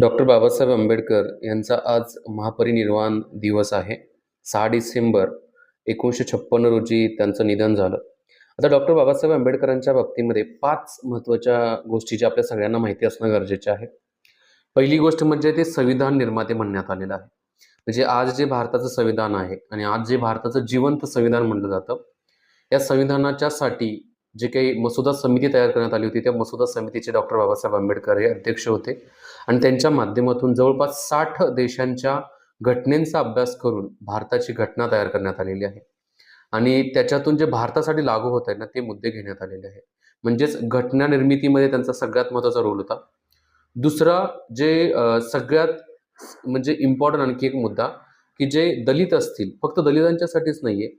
Doctor Babasaheb Ambedkar यांचा आज महापरिनिर्वाण दिवस आहे. 6 डिसेंबर 1956 रोजी त्यांचं निधन झालं. आता डॉक्टर बाबासाहेब आंबेडकरांच्या बाबतीमध्ये 5 महत्त्वाच्या गोष्टी ज्या आपल्या सगळ्यांना माहिती असणं गरजेचं आहे. पहिली गोष्ट म्हणजे ते संविधान निर्माते म्हणण्यात आलेलं आहे. म्हणजे आज जे भारताचं संविधान आहे आणि आज जे भारताचं जिवंत संविधान म्हटलं जातं, या संविधानाच्यासाठी जे काही मसुदा समिती तयार करण्यात आली होती, त्या मसुदा समितीचे डॉक्टर बाबासाहेब आंबेडकर हे अध्यक्ष होते आणि त्यांच्या माध्यमातून जवळपास 60 देशांच्या घटनेचा अभ्यास करून भारताची घटना तयार करण्यात आलेली आहे आणि त्याच्यातून जे भारतासाठी लागू होत आहे ना, ते मुद्दे घेण्यात आलेले आहे. म्हणजेच घटना निर्मितीमध्ये त्यांचा सगळ्यात महत्त्वाचा रोल होता. दुसरा जे सगळ्यात म्हणजे इम्पॉर्टंट आणखी एक मुद्दा, की जे दलित असतील, फक्त दलितांच्यासाठीच नाहीये,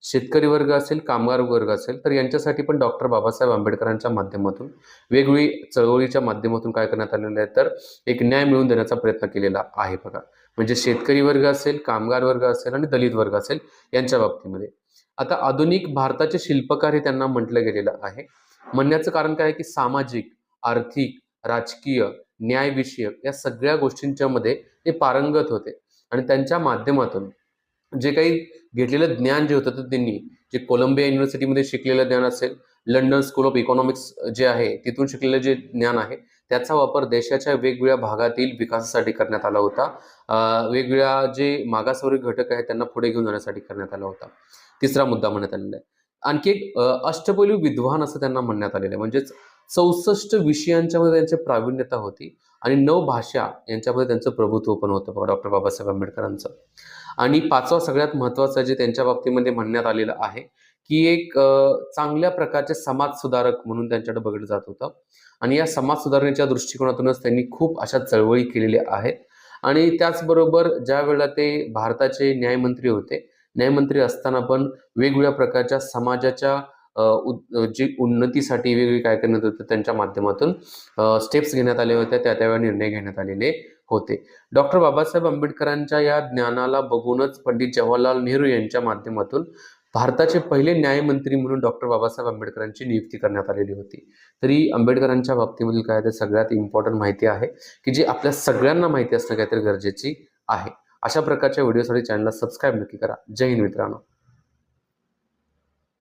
शेतकरी वर्ग असेल, कामगार वर्ग असेल, तर यांच्यासाठी पण डॉक्टर बाबासाहेब आंबेडकरांच्या माध्यमातून वेगवेगळी चळवळीच्या माध्यमातून काय करण्यात आलेलं आहे, तर एक न्याय मिळवून देण्याचा प्रयत्न केलेला आहे बघा. म्हणजे शेतकरी वर्ग असेल, कामगार वर्ग असेल आणि दलित वर्ग असेल यांच्या बाबतीमध्ये. आता आधुनिक भारताचे शिल्पकार हे त्यांना म्हटलं गेलेलं आहे. म्हणण्याचं कारण काय आहे, की सामाजिक, आर्थिक, राजकीय, न्यायविषयक या सगळ्या गोष्टींच्या मध्ये ते पारंगत होते आणि त्यांच्या माध्यमातून जे काही घेतलेलं ज्ञान जे होतं तर त्यांनी जे कोलंबिया युनिव्हर्सिटीमध्ये शिकलेलं ज्ञान असेल, लंडन स्कूल ऑफ इकॉनॉमिक्स जे आहे तिथून शिकलेलं जे ज्ञान आहे त्याचा वापर देशाच्या वेगवेगळ्या भागातील विकासासाठी करण्यात आला होता. वेगवेगळ्या जे मागासवर्गीय घटक आहेत त्यांना पुढे घेऊन जाण्यासाठी करण्यात आला होता. तिसरा मुद्दा म्हणण्यात आलेला आहे. आणखी एक अष्टपैलू विद्वान असं त्यांना म्हणण्यात आलेलं आहे. म्हणजेच 64 विषयांच्या मध्ये त्यांची प्रावीण्यता होती आणि 9 भाषा यांच्यामध्ये त्यांचं प्रभुत्व पण होतं डॉक्टर बाबासाहेब आंबेडकरांचं. आणि पाचवा सगळ्यात महत्त्वाचं जे त्यांच्या बाबतीमध्ये म्हणण्यात आलेलं आहे, की एक चांगल्या प्रकारचे समाज सुधारक म्हणून त्यांच्याकडे बघितलं जात होतं आणि या समाज सुधारणेच्या दृष्टिकोनातूनच त्यांनी खूप अशा चळवळी केलेल्या आहेत. आणि त्याचबरोबर ज्या वेळेला ते भारताचे न्यायमंत्री होते, न्यायमंत्री असताना पण वेगवेगळ्या प्रकारच्या समाजाच्या जी उन्नतीसाठी वेगवेगळे काय करण्यात होतं त्यांच्या माध्यमातून स्टेप्स घेण्यात आले होते, त्यावेळी निर्णय घेण्यात आलेले होते. डॉक्टर बाबासाहेब आंबेडकरांच्या या ज्ञानाला बघूनच पंडित जवाहरलाल नेहरू यांच्या माध्यमातून भारताचे पहिले न्यायमंत्री म्हणून डॉक्टर बाबासाहेब आंबेडकरांची नियुक्ती करण्यात आलेली होती. तरी आंबेडकरांच्या बाबतीमधील काय तर सगळ्यात इम्पॉर्टंट माहिती आहे, की जी आपल्या सगळ्यांना माहिती असणं काहीतरी गरजेची आहे. अशा प्रकारच्या व्हिडिओसाठी चॅनलला सबस्क्राईब नक्की करा. जय हिंद मित्रांनो.